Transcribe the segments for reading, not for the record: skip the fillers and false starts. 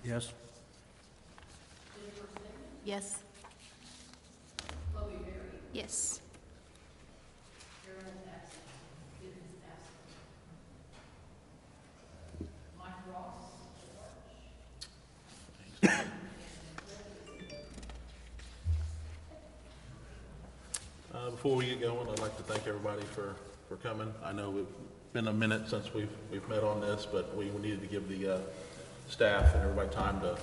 Yes. Yes. Yes. Before we get going, I'd like to thank everybody for coming. I know it's been a minute since we've met on this, but we needed to give the staff and everybody time to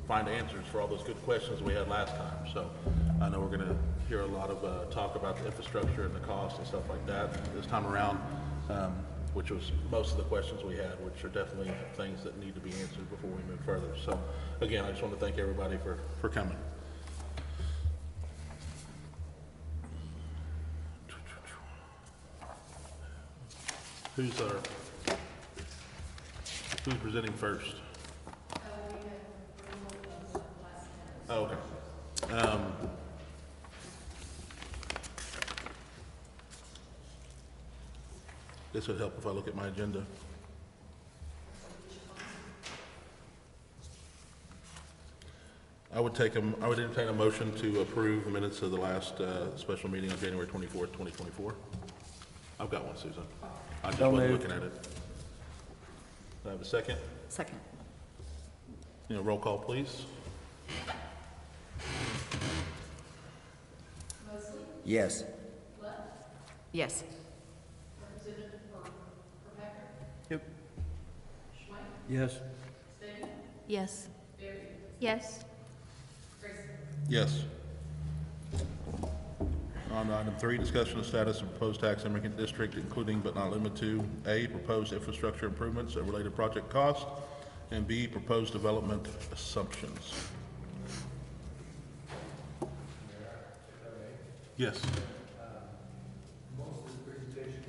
find answers for all those good questions we had last time. So I know we're going to hear a lot of talk about the infrastructure and the cost and stuff like that this time around, which was most of the questions we had, which are definitely things that need to be answered before we move further. So again, I just want to thank everybody for coming. Who's presenting first? Oh, okay. This would help if I look at my agenda. I would entertain a motion to approve the minutes of the last special meeting on January 24th, 2024. I've got one, Susan. I just wasn't looking at it. Do I have a second? Second. Roll call, please. Yes. Yes. Yep. Yes. Yes. Yes. Yes. On item 3, discussion of status of proposed tax immigrant district, including but not limited to A, proposed infrastructure improvements and related project costs, and B, proposed development assumptions. Yes. Most of the presentation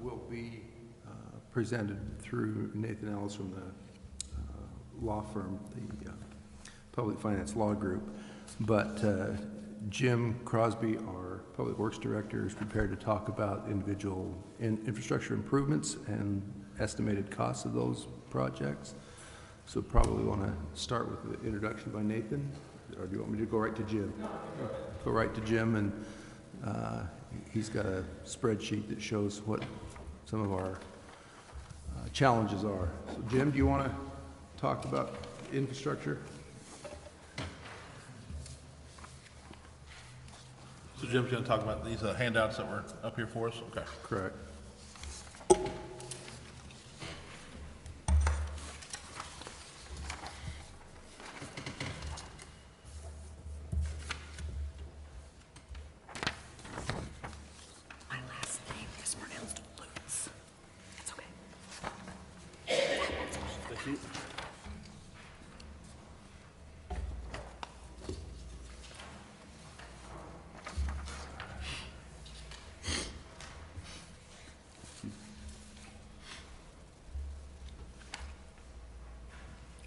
will be presented through Nathan Ellis from the law firm, the Public Finance Law Group, but Jim Crosby, our Public Works Director, is prepared to talk about individual infrastructure improvements and estimated costs of those projects. So probably want to start with the introduction by Nathan, or do you want me to go right to Jim? Go right to Jim, and he's got a spreadsheet that shows what some of our challenges are. So Jim, do you want to talk about infrastructure? So Jim's going to talk about these handouts that were up here for us? Okay. Correct. My last name is pronounced Lutz. It's okay. Thank you.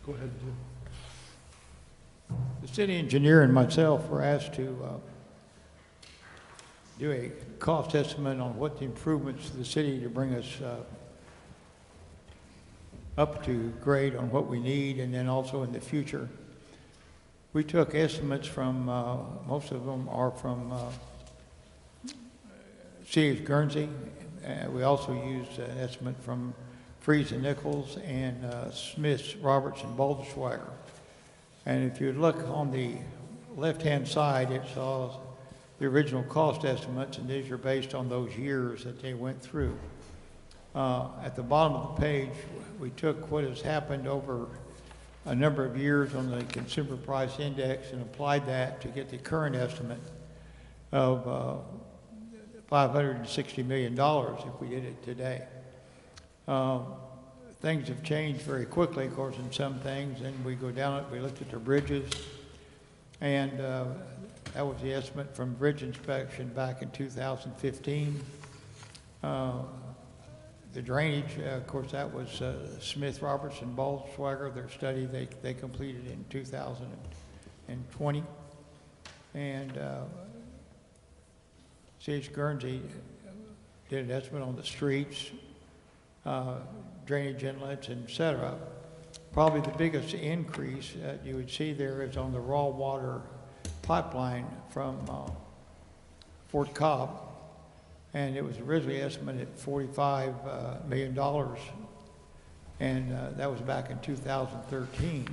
Go ahead, Jim. The city engineer and myself were asked to do a cost estimate on what the improvements to the city to bring us up to grade on what we need, and then also in the future. We took estimates from, most of them are from City of Guernsey. We also used an estimate from Freeze and Nichols and Smith, Roberts, and Balderschwager. And if you look on the left-hand side, it saw the original cost estimates, and these are based on those years that they went through. At the bottom of the page, we took what has happened over a number of years on the Consumer Price Index and applied that to get the current estimate of $560 million if we did it today. Things have changed very quickly, of course, in some things, and we go down it, we looked at the bridges, and that was the estimate from bridge inspection back in 2015. The drainage, of course, that was Smith, Roberts, and Balderschwager, their study they completed in 2020. And C.H. Guernsey did an estimate on the streets, drainage inlets, et cetera. Probably the biggest increase you would see there is on the raw water pipeline from Fort Cobb, and it was originally estimated at $45 million, and that was back in 2013.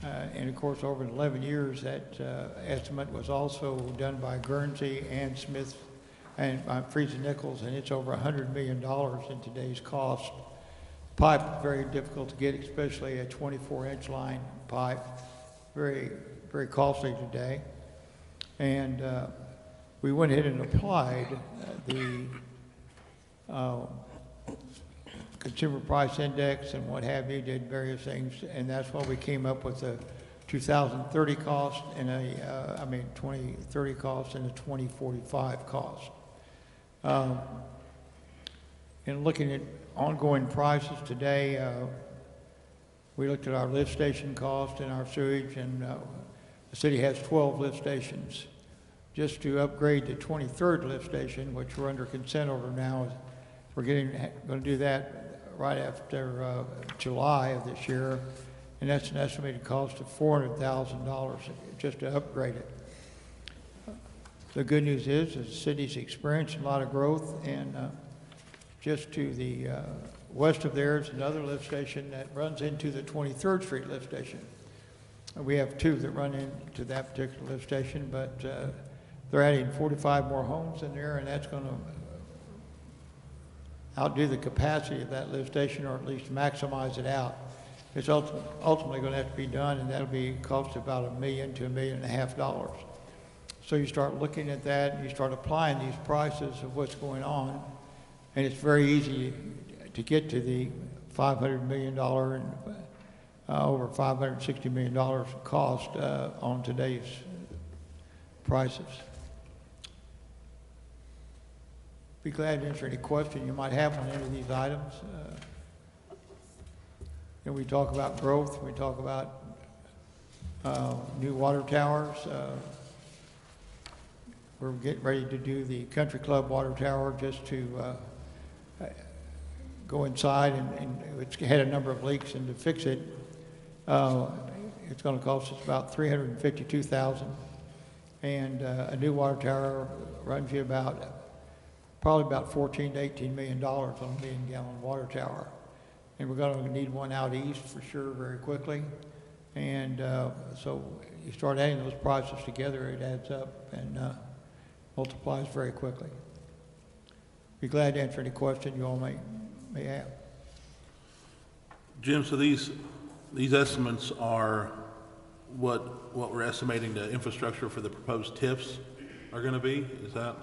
And of course, over 11 years, that estimate was also done by Guernsey and Smith and Freese and Nichols, and it's over $100 million in today's cost. Pipe, very difficult to get, especially a 24-inch line pipe, very, very costly today. And we went ahead and applied the consumer price index and what have you, did various things, and that's why we came up with a 2030 cost and a, 2030 cost and a 2045 cost. And looking at ongoing prices today, we looked at our lift station cost and our sewage, and the city has 12 lift stations. Just to upgrade the 23rd lift station, which we're under consent order now, we're going to do that right after July of this year, and that's an estimated cost of $400,000 just to upgrade it. The good news is the city's experienced a lot of growth, and just to the west of there is another lift station that runs into the 23rd Street lift station. We have two that run into that particular lift station, but they're adding 45 more homes in there, and that's going to outdo the capacity of that lift station, or at least maximize it out. It's ultimately going to have to be done, and that'll be cost about $1 million to $1.5 million. So you start looking at that, and you start applying these prices of what's going on, and it's very easy to get to the $500 million and over $560 million cost on today's prices. Be glad to answer any question you might have on any of these items. And we talk about growth, we talk about new water towers. We're getting ready to do the Country Club water tower just to go inside, and it's had a number of leaks, and to fix it, it's going to cost us about $352,000. And a new water tower runs you probably about $14 to $18 million on a million-gallon water tower. And we're going to need one out east for sure very quickly. And so you start adding those prices together, it adds up and multiplies very quickly. Be glad to answer any question you all may have. Jim, so these estimates are what we're estimating the infrastructure for the proposed TIFs are going to be? Is that?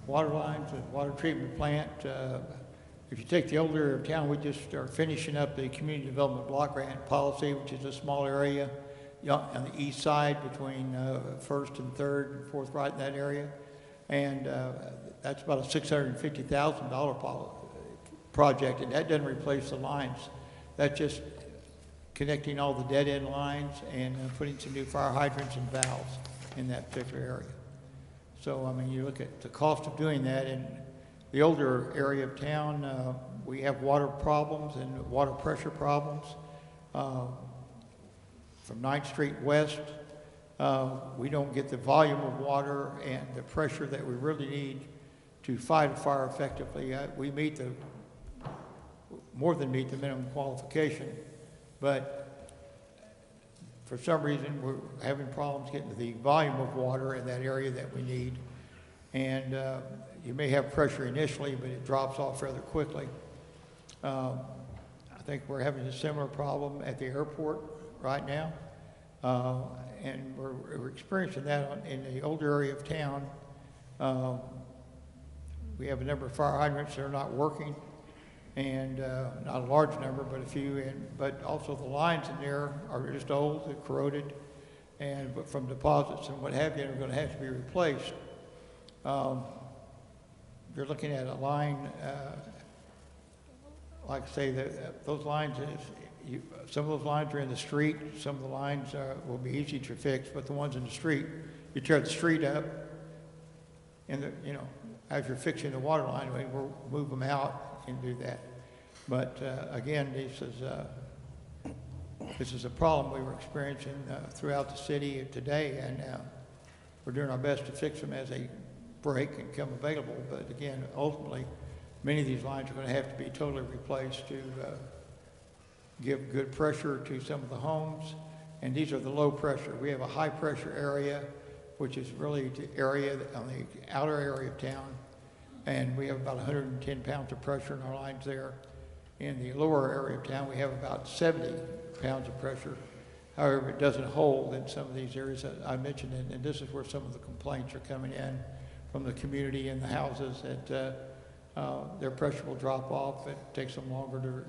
Water lines, a water treatment plant. If you take the old area of town, we just are finishing up the community development block grant policy, which is a small area on the east side between 1st and 3rd and 4th, right in that area. And that's about a $650,000 project, and that doesn't replace the lines. That's just connecting all the dead end lines and putting some new fire hydrants and valves in that particular area. So, I mean, you look at the cost of doing that. In the older area of town, we have water problems and water pressure problems. From 9th Street West, we don't get the volume of water and the pressure that we really need to fight a fire effectively. We more than meet the minimum qualification, but for some reason, we're having problems getting the volume of water in that area that we need. And you may have pressure initially, but it drops off rather quickly. I think we're having a similar problem at the airport right now. And we're experiencing that in the older area of town. we have a number of fire hydrants that are not working, and not a large number, but a few, but also the lines in there are just old, they're corroded, and but from deposits and what have you, are going to have to be replaced. You're looking at a line, like I say, those lines, some of those lines are in the street, some of the lines will be easy to fix, but the ones in the street, you tear the street up, and as you're fixing the water line, we'll move them out and do that. But again, this is a problem we were experiencing throughout the city today, and we're doing our best to fix them as they break and come available. But again, ultimately, many of these lines are going to have to be totally replaced to give good pressure to some of the homes. And these are the low pressure. We have a high pressure area, which is really the area on the outer area of town. And we have about 110 pounds of pressure in our lines there. In the lower area of town, we have about 70 pounds of pressure. However, it doesn't hold in some of these areas that I mentioned, and this is where some of the complaints are coming in from the community and the houses, that their pressure will drop off. It takes them longer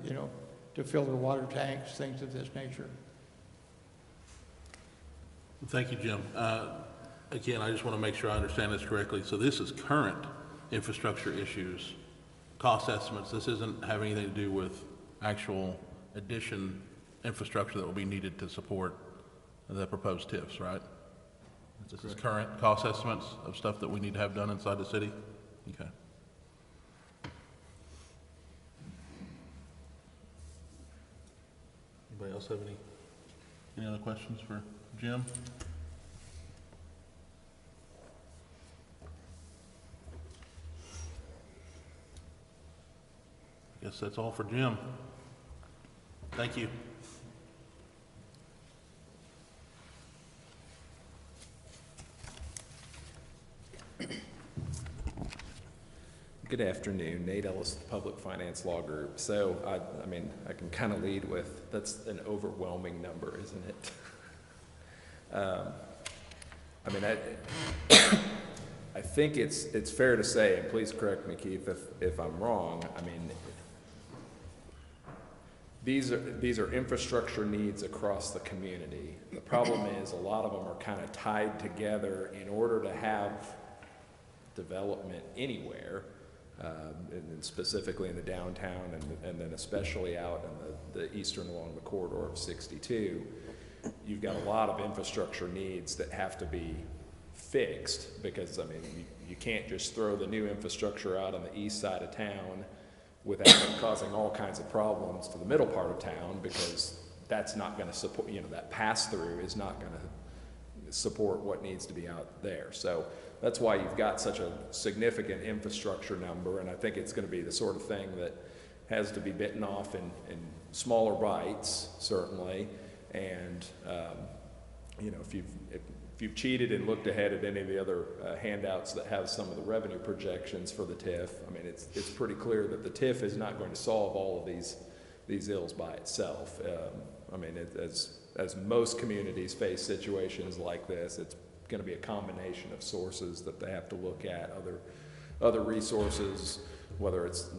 to fill their water tanks, things of this nature. Thank you, Jim. Again, I just want to make sure I understand this correctly. So this is current infrastructure issues, cost estimates. This isn't having anything to do with actual addition infrastructure that will be needed to support the proposed TIFs, right? This is current cost estimates of stuff that we need to have done inside the city? Okay. Anybody else have any other questions for Jim? I guess that's all for Jim. Thank you. Good afternoon, Nate Ellis, the Public Finance Law Group. So, I mean, I can kind of lead with, that's an overwhelming number, isn't it? I mean, I think it's fair to say, and please correct me, Keith, if I'm wrong. I mean, these are infrastructure needs across the community. The problem is a lot of them are kind of tied together in order to have development anywhere. And specifically in the downtown, and then especially out in the eastern along the corridor of 62, you've got a lot of infrastructure needs that have to be fixed, because I mean you can't just throw the new infrastructure out on the east side of town without causing all kinds of problems to the middle part of town, because that's not going to support, that pass through is not going to support what needs to be out there. So that's why you've got such a significant infrastructure number, and I think it's going to be the sort of thing that has to be bitten off in smaller bites, certainly. And if you've cheated and looked ahead at any of the other handouts that have some of the revenue projections for the TIF, I mean, it's pretty clear that the TIF is not going to solve all of these ills by itself. I mean, as most communities face situations like this, it's going to be a combination of sources that they have to look at, other resources, whether it's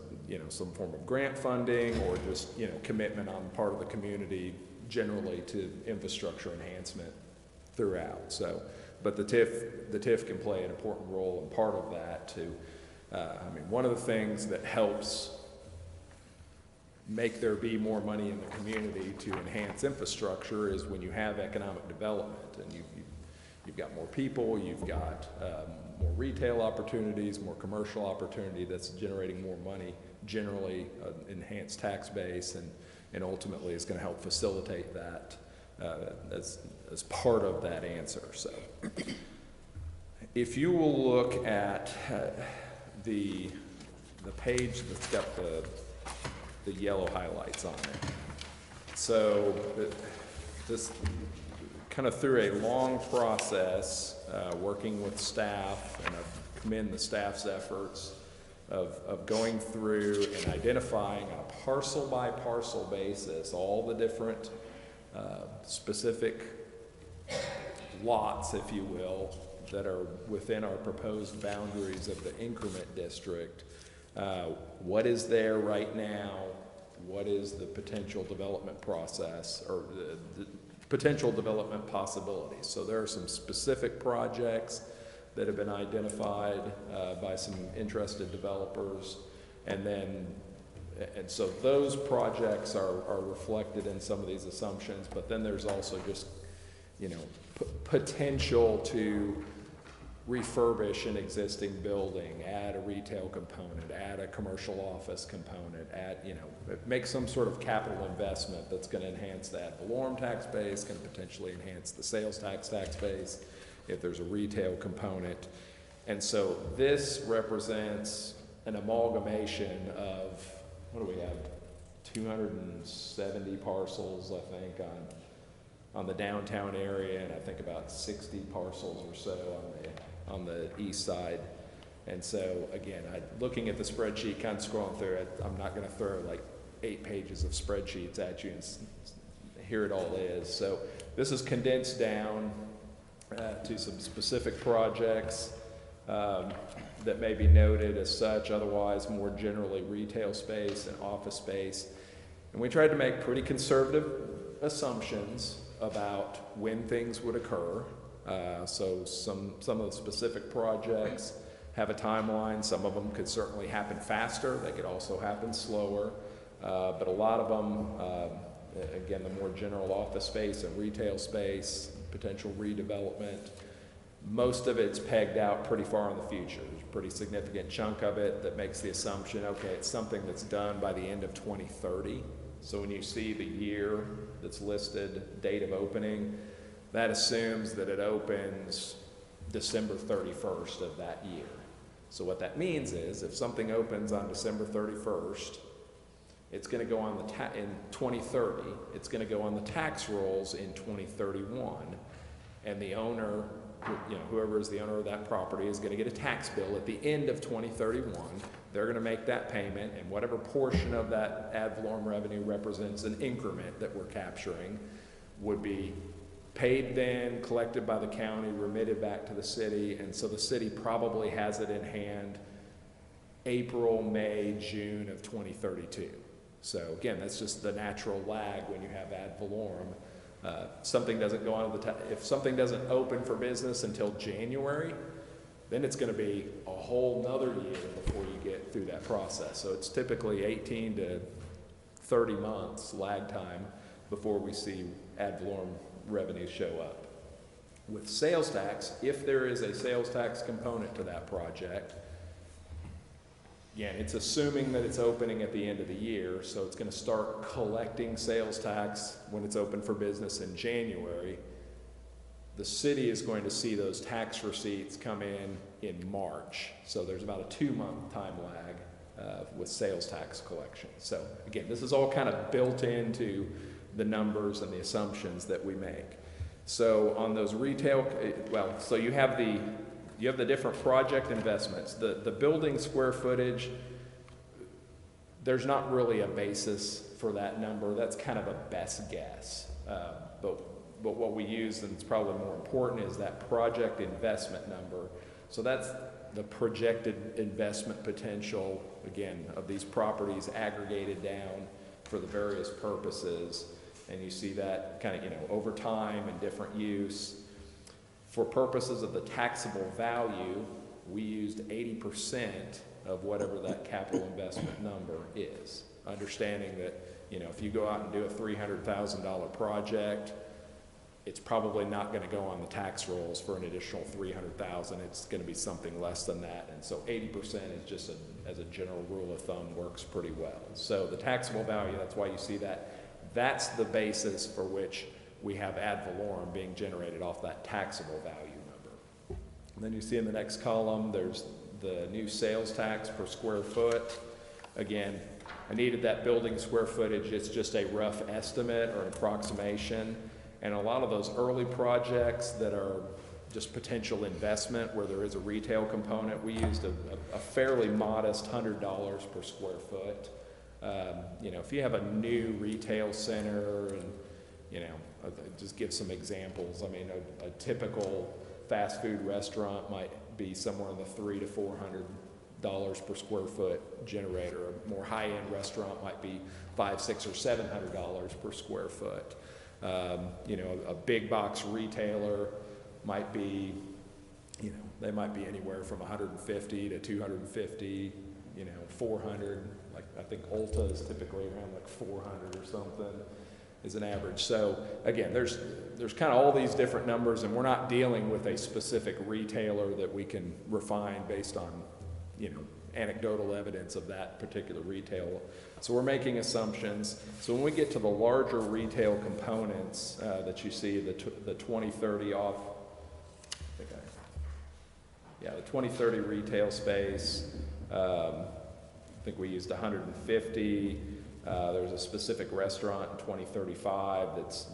some form of grant funding or just commitment on the part of the community generally to infrastructure enhancement throughout. So, but the TIF can play an important role, and part of that too. I mean, one of the things that helps make there be more money in the community to enhance infrastructure is when you have economic development, and you've got more people, you've got more retail opportunities, more commercial opportunity that's generating more money, generally enhanced tax base, and ultimately is going to help facilitate that as part of that answer. So if you will look at the page that's got the yellow highlights on it. So this kind of through a long process, working with staff, and I commend the staff's efforts of going through and identifying on a parcel by parcel basis all the different specific lots, if you will, that are within our proposed boundaries of the increment district. What is there right now? What is the potential development process, or the potential development possibilities? So there are some specific projects that have been identified by some interested developers, and so those projects are reflected in some of these assumptions, but then there's also just, you know, potential to refurbish an existing building, add a retail component, add a commercial office component, add, you know, make some sort of capital investment that's going to enhance the ad valorem tax base, can potentially enhance the sales tax base if there's a retail component. And so this represents an amalgamation of, what do we have, 270 parcels, I think, on the downtown area, and I think about 60 parcels or so on the east side. And so again, looking at the spreadsheet, kind of scrolling through it, I'm not going to throw like 8 pages of spreadsheets at you, and here it all is. So this is condensed down to some specific projects that may be noted as such, otherwise more generally retail space and office space. And we tried to make pretty conservative assumptions about when things would occur. So some of the specific projects have a timeline. Some of them could certainly happen faster. They could also happen slower. But a lot of them, again, the more general office space and retail space, potential redevelopment, most of it's pegged out pretty far in the future. There's a pretty significant chunk of it that makes the assumption, okay, it's something that's done by the end of 2030. So when you see the year that's listed, date of opening, that assumes that it opens December 31st of that year. So what that means is if something opens on December 31st, it's going to go on in 2030, it's going to go on the tax rolls in 2031, and the owner, you know, whoever is the owner of that property is going to get a tax bill at the end of 2031. They're going to make that payment, and whatever portion of that ad valorem revenue represents an increment that we're capturing would be paid then, collected by the county, remitted back to the city, and so the city probably has it in hand April, May, June of 2032. So again, that's just the natural lag when you have ad valorem. Something doesn't go on if something doesn't open for business until January, then it's going to be a whole nother year before you get through that process. So it's typically 18 to 30 months lag time before we see ad valorem revenue show up. With sales tax, if there is a sales tax component to that project, again, it's assuming that it's opening at the end of the year, so it's going to start collecting sales tax when it's open for business in January. The city is going to see those tax receipts come in March. So there's about a 2-month time lag with sales tax collection. So again, this is all kind of built into the numbers and the assumptions that we make. So on those retail, so you have the different project investments. The building square footage, there's not really a basis for that number. That's kind of a best guess. But what we use, and it's probably more important, is that project investment number. So that's the projected investment potential, again, of these properties aggregated down for the various purposes. And you see that kind of, you know, over time and different use. For purposes of the taxable value, we used 80% of whatever that capital investment number is. Understanding that, you know, if you go out and do a $300,000 project, it's probably not going to go on the tax rolls for an additional $300,000. It's going to be something less than that. And so 80% is just, as a general rule of thumb, works pretty well. So the taxable value, that's why you see that. That's the basis for which we have ad valorem being generated off that taxable value number. And then you see in the next column, there's the new sales tax per square foot. Again, I needed that building square footage. It's just a rough estimate or an approximation. And a lot of those early projects that are just potential investment where there is a retail component, we used a fairly modest $100 per square foot. You know, if you have a new retail center and, you know, just give some examples. I mean, a typical fast food restaurant might be somewhere in the $300 to $400 per square foot generator. A more high-end restaurant might be $500, $600, or $700 per square foot. You know, a big box retailer might be, you know, they might be anywhere from 150 to 250, you know, 400. Like I think Ulta is typically around like 400 or something is an average. So again, there's kind of all these different numbers, and we're not dealing with a specific retailer that we can refine based on, you know, anecdotal evidence of that particular retail. So we're making assumptions. So when we get to the larger retail components that you see, the 2030 off, the 2030 retail space, I think we used 150. There's a specific restaurant in 2035 that's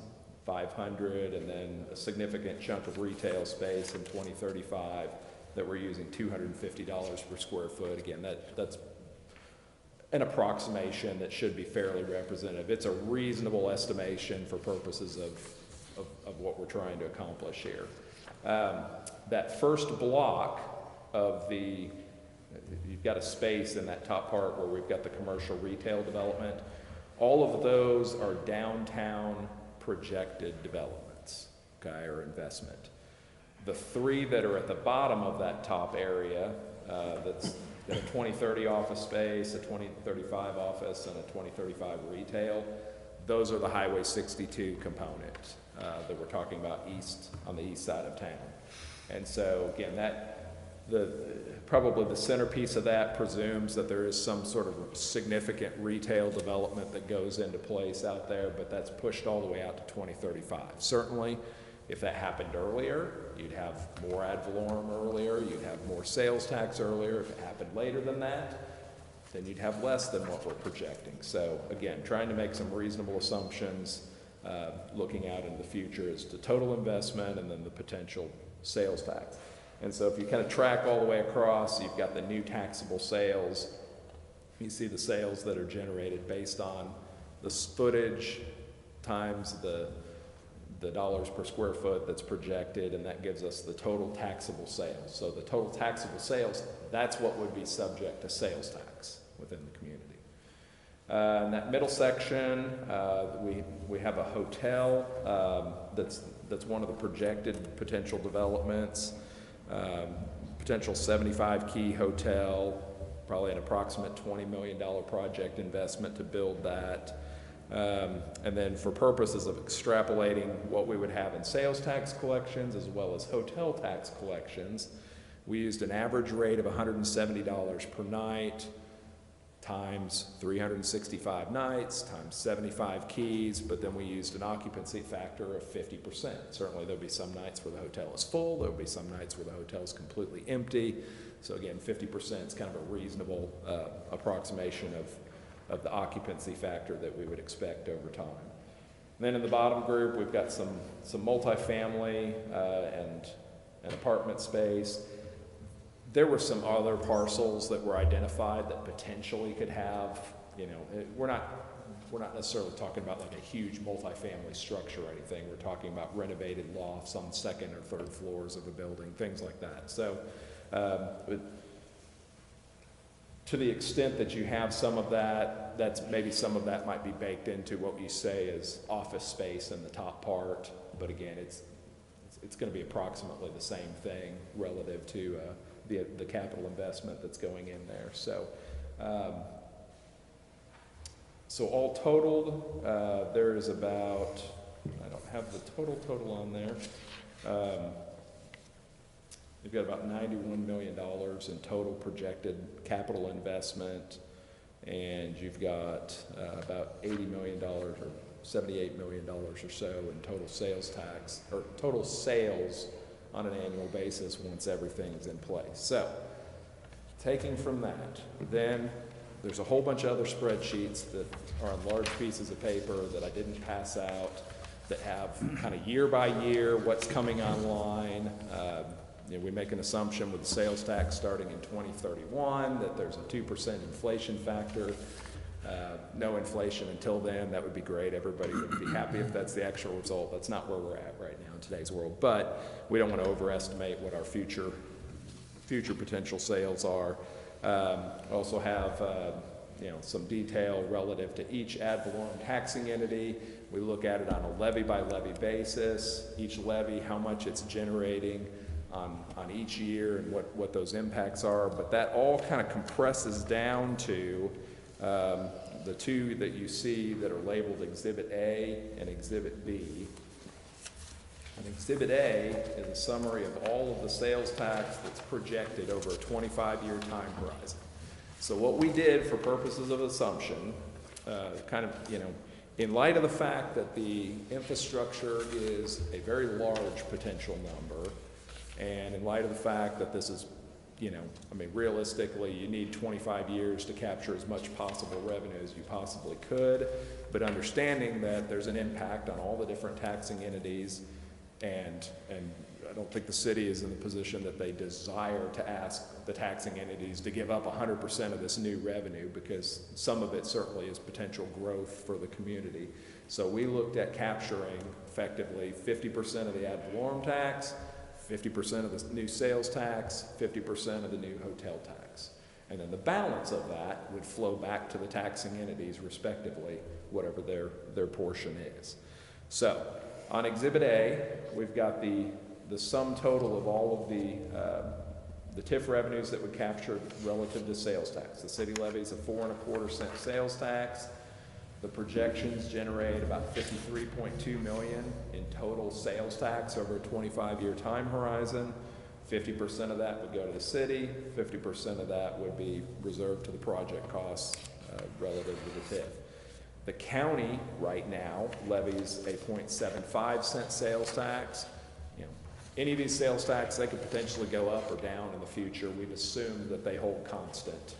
500, and then a significant chunk of retail space in 2035 that we're using $250 per square foot. Again, that's an approximation that should be fairly representative. It's a reasonable estimation for purposes of what we're trying to accomplish here. That first block of you've got a space in that top part where we've got the commercial retail development. All of those are downtown projected developments, okay, or investment. The three that are at the bottom of that top area, that's a 2030 office space, a 2035 office, and a 2035 retail, those are the Highway 62 component that we're talking about on the east side of town. And so again, probably the centerpiece of that presumes that there is some sort of significant retail development that goes into place out there, but that's pushed all the way out to 2035. Certainly, if that happened earlier, you'd have more ad valorem earlier, you'd have more sales tax earlier. If it happened later than that, then you'd have less than what we're projecting. So again, trying to make some reasonable assumptions, looking out into the future as to total investment and then the potential sales tax. And so if you kind of track all the way across, you've got the new taxable sales. You see the sales that are generated based on the footage times the dollars per square foot that's projected, and that gives us the total taxable sales. So the total taxable sales, that's what would be subject to sales tax within the community. In that middle section, we have a hotel that's one of the projected potential developments. Potential 75-key hotel, probably an approximate $20 million project investment to build that. And then for purposes of extrapolating what we would have in sales tax collections as well as hotel tax collections, we used an average rate of $170 per night times 365 nights times 75 keys, but then we used an occupancy factor of 50%. Certainly there'll be some nights where the hotel is full, there'll be some nights where the hotel is completely empty. So again, 50% is kind of a reasonable approximation of the occupancy factor that we would expect over time. And then in the bottom group, we've got some multifamily and apartment space. There were some other parcels that were identified that potentially could have, you know, we're not necessarily talking about like a huge multifamily structure or anything. We're talking about renovated lofts on second or third floors of a building, things like that. So to the extent that you have some of that, maybe some of that might be baked into what you say is office space in the top part. But again, it's going to be approximately the same thing relative to the capital investment that's going in there. So, so all totaled, there is about, I don't have the total on there. We've got about $91 million in total projected capital investment, and you've got about $80 million or $78 million or so in total sales tax, or total sales on an annual basis once everything's in place. So, taking from that, then there's a whole bunch of other spreadsheets that are on large pieces of paper that I didn't pass out that have kind of year by year what's coming online. You know, we make an assumption with the sales tax starting in 2031 that there's a 2% inflation factor. No inflation until then, that would be great. Everybody would be happy if that's the actual result. That's not where we're at right now in today's world. But we don't want to overestimate what our future potential sales are. Also have some detail relative to each ad valorem taxing entity. We look at it on a levy by levy basis. Each levy, how much it's generating on each year and what those impacts are. But that all kind of compresses down to the two that you see that are labeled Exhibit A and Exhibit B. And Exhibit A is a summary of all of the sales tax that's projected over a 25-year time horizon. So what we did for purposes of assumption, in light of the fact that the infrastructure is a very large potential number, and in light of the fact that this is, realistically, you need 25 years to capture as much possible revenue as you possibly could, but understanding that there's an impact on all the different taxing entities, and I don't think the city is in the position that they desire to ask the taxing entities to give up 100% of this new revenue, because some of it certainly is potential growth for the community. So we looked at capturing effectively 50% of the ad valorem tax, 50% of the new sales tax, 50% of the new hotel tax. And then the balance of that would flow back to the taxing entities respectively, whatever their portion is. So on Exhibit A, we've got the sum total of all of the TIF revenues that would capture relative to sales tax. The city levies a 4.25 cent sales tax. The projections generate about $53.2 million in total sales tax over a 25-year time horizon. 50% of that would go to the city. 50% of that would be reserved to the project costs relative to the TIF. The county right now levies a 0.75 cent sales tax. Any of these sales tax, they could potentially go up or down in the future. We've assumed that they hold constant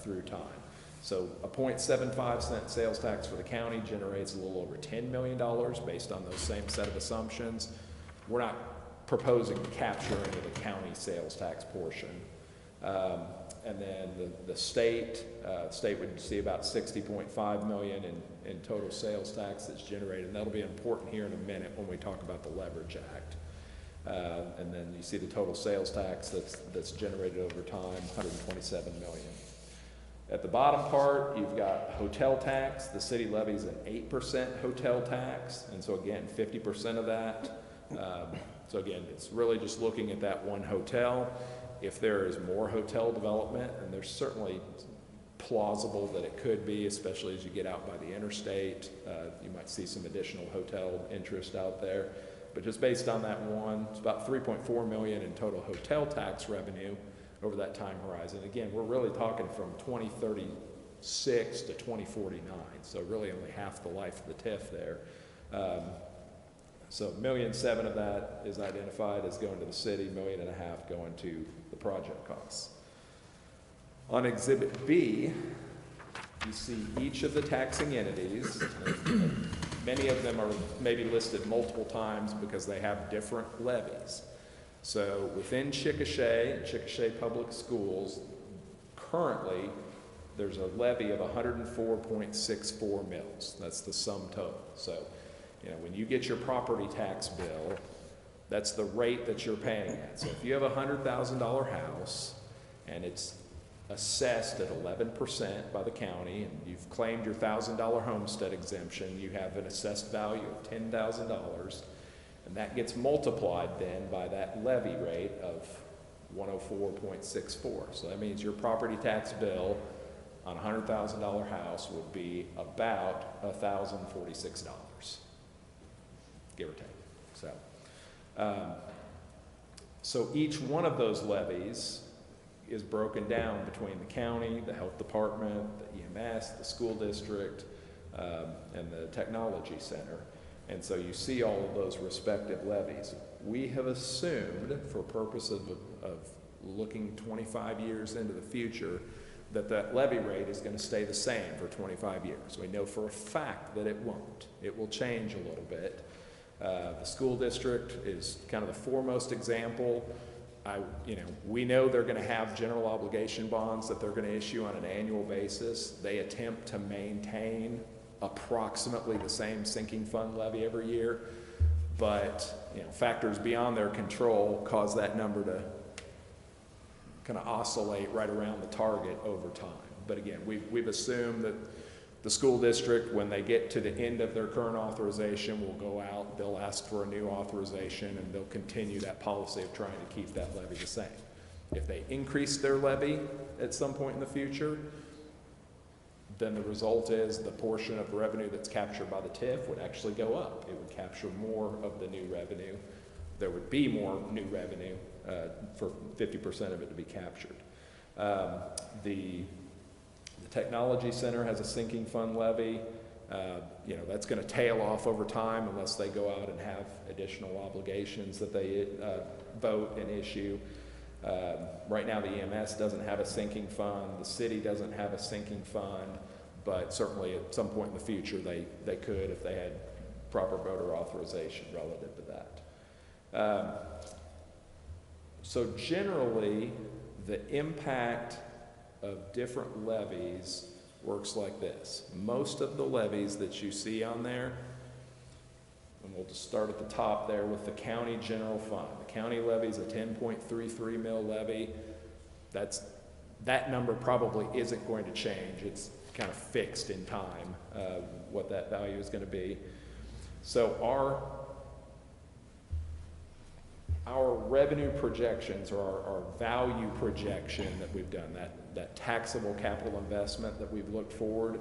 through time. So a 0.75 cent sales tax for the county generates a little over $10 million based on those same set of assumptions. We're not proposing to capture any of the county sales tax portion. And then the state would see about $60.5 million in total sales tax that's generated. And that'll be important here in a minute when we talk about the Leverage Act. And then you see the total sales tax that's generated over time, $127 million. At the bottom part, you've got hotel tax. The city levies an 8% hotel tax, and so again, 50% of that. So again, it's really just looking at that one hotel. If there is more hotel development, and there's certainly plausible that it could be, especially as you get out by the interstate, you might see some additional hotel interest out there. But just based on that one, it's about $3.4 million in total hotel tax revenue over that time horizon. Again, we're really talking from 2036 to 2049, so really only half the life of the TIF there. So $1.7 million of that is identified as going to the city, $1.5 million going to the project costs. On Exhibit B, you see each of the taxing entities. Many of them are maybe listed multiple times because they have different levies. So within Chickasha Public Schools, currently there's a levy of 104.64 mils. That's the sum total. So, when you get your property tax bill, that's the rate that you're paying at. So if you have a $100,000 house and it's assessed at 11% by the county, and you've claimed your $1,000 homestead exemption, you have an assessed value of $10,000, and that gets multiplied then by that levy rate of 104.64. So that means your property tax bill on a $100,000 house would be about $1,046, give or take. So each one of those levies is broken down between the county, the health department, the EMS, the school district, and the technology center. And so you see all of those respective levies. We have assumed, for purposes of looking 25 years into the future, that levy rate is going to stay the same for 25 years. We know for a fact that it won't. It will change a little bit. The school district is kind of the foremost example. we know they're gonna have general obligation bonds that they're gonna issue on an annual basis. They attempt to maintain approximately the same sinking fund levy every year, but, factors beyond their control cause that number to kind of oscillate right around the target over time. But again, we've assumed that the school district, when they get to the end of their current authorization, will go out, they'll ask for a new authorization, and they'll continue that policy of trying to keep that levy the same. If they increase their levy at some point in the future, then the result is the portion of revenue that's captured by the TIF would actually go up. It would capture more of the new revenue. There would be more new revenue for 50% of it to be captured. The Technology Center has a sinking fund levy. That's going to tail off over time unless they go out and have additional obligations that they vote and issue. Right now, the EMS doesn't have a sinking fund. The city doesn't have a sinking fund, but certainly at some point in the future, they could if they had proper voter authorization relative to that. So generally, the impact of different levies works like this. Most of the levies that you see on there, and we'll just start at the top there with the county general fund. The county levy is a 10.33 mil levy. That number probably isn't going to change. It's kind of fixed in time, what that value is going to be. So our revenue projections, or our value projection that we've done, that taxable capital investment that we've looked forward,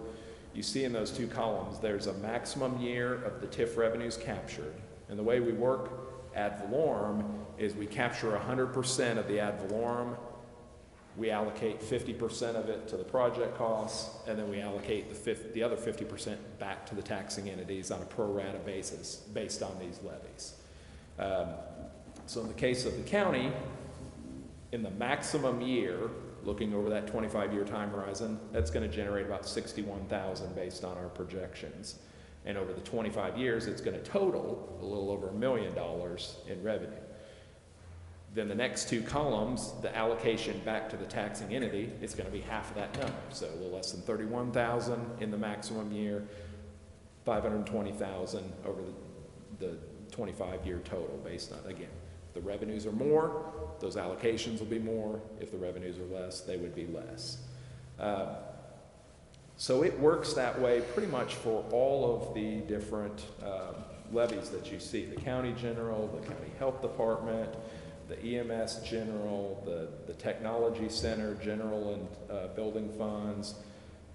you see in those two columns, there's a maximum year of the TIF revenues captured. And the way we work ad valorem is we capture 100% of the ad valorem, we allocate 50% of it to the project costs, and then we allocate the other 50% back to the taxing entities on a pro rata basis based on these levies. So in the case of the county, in the maximum year, looking over that 25-year time horizon, that's going to generate about $61,000 based on our projections. And over the 25 years, it's going to total a little over $1 million in revenue. Then the next two columns, the allocation back to the taxing entity, is going to be half of that number. So a little less than $31,000 in the maximum year, $520,000 over the 25-year total based on, again, if the revenues are more, those allocations will be more. If the revenues are less, they would be less. So it works that way pretty much for all of the different levies that you see. The county general, the county health department, the EMS general, the technology center, general and building funds,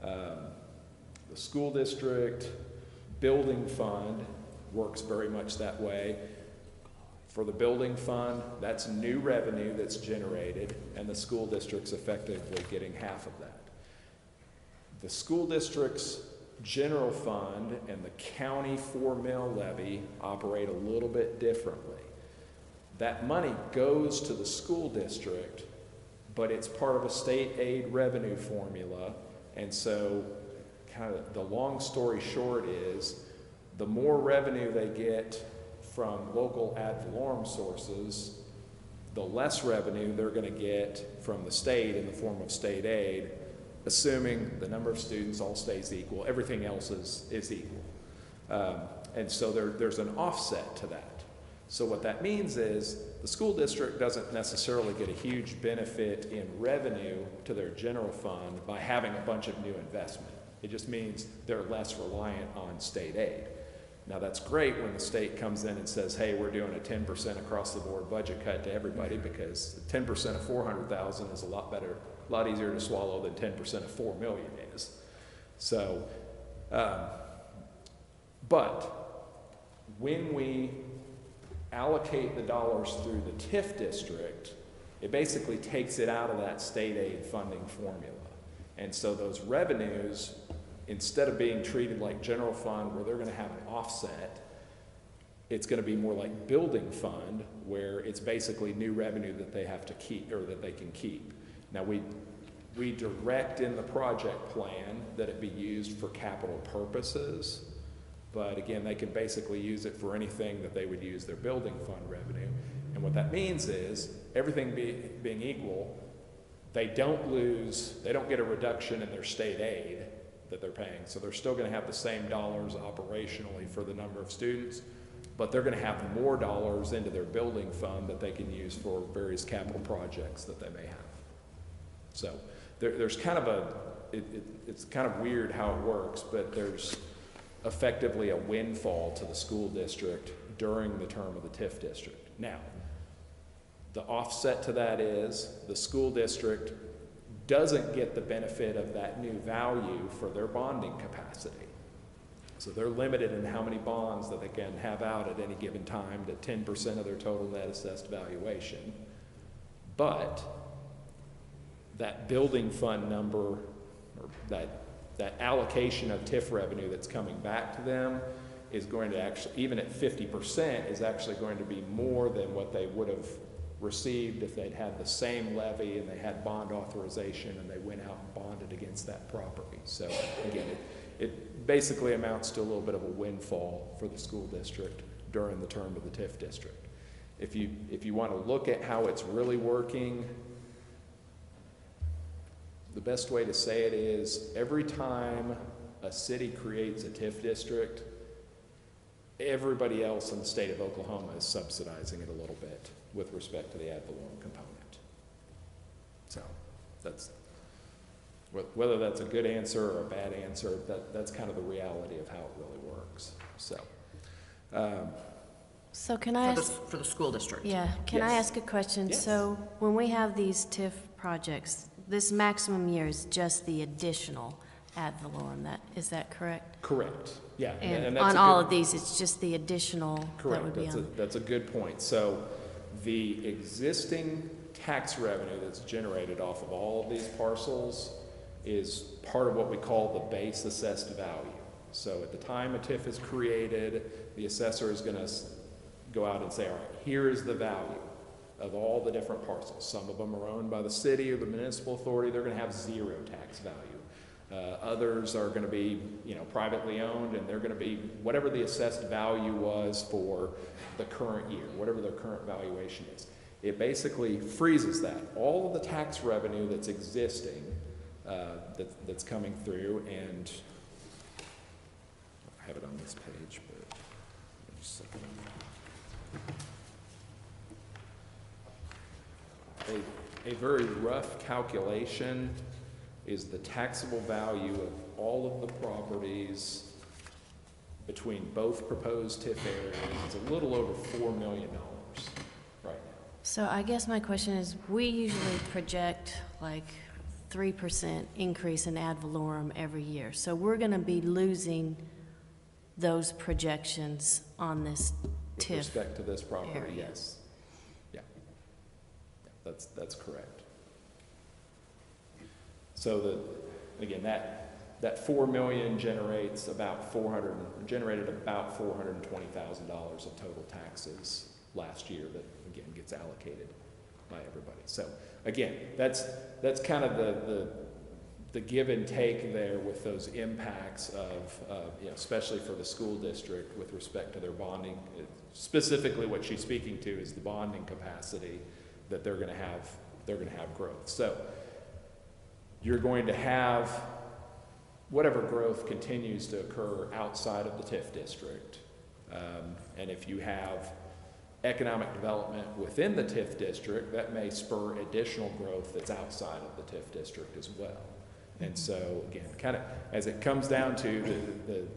the school district, building fund works very much that way. For the building fund, that's new revenue that's generated, and the school district's effectively getting half of that. The school district's general fund and the county 4 mil levy operate a little bit differently. That money goes to the school district, but it's part of a state aid revenue formula, and so kind of the long story short is the more revenue they get from local ad valorem sources, the less revenue they're going to get from the state in the form of state aid, assuming the number of students all stays equal. Everything else is equal. And so there's an offset to that. So what that means is the school district doesn't necessarily get a huge benefit in revenue to their general fund by having a bunch of new investment. It just means they're less reliant on state aid. Now that's great when the state comes in and says, hey, we're doing a 10% across the board budget cut to everybody, because 10% of 400,000 is a lot easier to swallow than 10% of 4 million is. So, but when we allocate the dollars through the TIF district, it basically takes it out of that state aid funding formula. And so those revenues, instead of being treated like general fund where they're going to have an offset, it's going to be more like building fund where it's basically new revenue that they have to keep, or that they can keep. Now we direct in the project plan that it be used for capital purposes, but again, they can basically use it for anything that they would use their building fund revenue. And what that means is, everything being equal, they don't get a reduction in their state aid that they're paying. So they're still gonna have the same dollars operationally for the number of students, but they're gonna have more dollars into their building fund that they can use for various capital projects that they may have. So there's kind of it's kind of weird how it works, but there's effectively a windfall to the school district during the term of the TIF district. Now, the offset to that is the school district doesn't get the benefit of that new value for their bonding capacity. So they're limited in how many bonds that they can have out at any given time to 10% of their total net assessed valuation. But that building fund number, or that allocation of TIF revenue that's coming back to them is going to actually, even at 50%, is actually going to be more than what they would have received if they'd had the same levy and they had bond authorization and they went out and bonded against that property. So again, it basically amounts to a little bit of a windfall for the school district during the term of the TIF district. If you want to look at how it's really working, the best way to say it is, every time a city creates a TIF district, everybody else in the state of Oklahoma is subsidizing it a little bit with respect to the ad valorem component. So that's, whether that's a good answer or a bad answer, that's kind of the reality of how it really works. So, So can I ask? For the school district. Yeah, can I Yes. ask a question? Yes. So when we have these TIF projects, this maximum year is just the additional ad valorem, is that correct? correct. Yeah. And that's on a all good- of these, it's just the additional that Correct, would be on? that's a good point. So the existing tax revenue that's generated off of all of these parcels is part of what we call the base assessed value. So at the time a TIF is created, the assessor is gonna go out and say, all right, here is the value of all the different parcels. Some of them are owned by the city or the municipal authority, they're gonna have zero tax value. Others are going to be, privately owned, and they're going to be whatever the assessed value was for the current year, whatever their current valuation is. It basically freezes that. All of the tax revenue that's existing, that's coming through, and I have it on this page, but just a second. A very rough calculation is the taxable value of all of the properties between both proposed TIF areas. It's a little over $4 million right now. So I guess my question is, we usually project like 3% increase in ad valorem every year. So we're going to be losing those projections on this With TIF respect to this property, area. yes. Yeah, that's correct. So again, that 4 million generated about $420,000 of total taxes last year that again gets allocated by everybody. So again, that's kind of the give and take there with those impacts of especially for the school district with respect to their bonding. Specifically, what she's speaking to is the bonding capacity that they're going to have growth. So you're going to have whatever growth continues to occur outside of the TIF district. And if you have economic development within the TIF district, that may spur additional growth that's outside of the TIF district as well. And so, again, kind of as it comes down to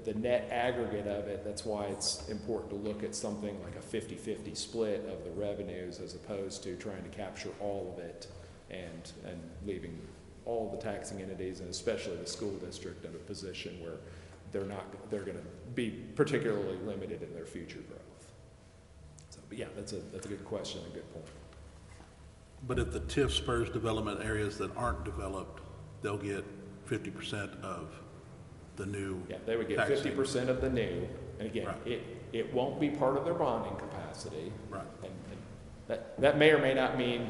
the net aggregate of it, that's why it's important to look at something like a 50-50 split of the revenues as opposed to trying to capture all of it and leaving all the taxing entities, and especially the school district, in a position where they're going to be particularly limited in their future growth. So, but yeah, that's a good question, a good point. But if the TIF spurs development areas that aren't developed, they'll get 50% of the new. Yeah, they would get taxing. 50% of the new, and again, Right. it won't be part of their bonding capacity. Right. And that may or may not mean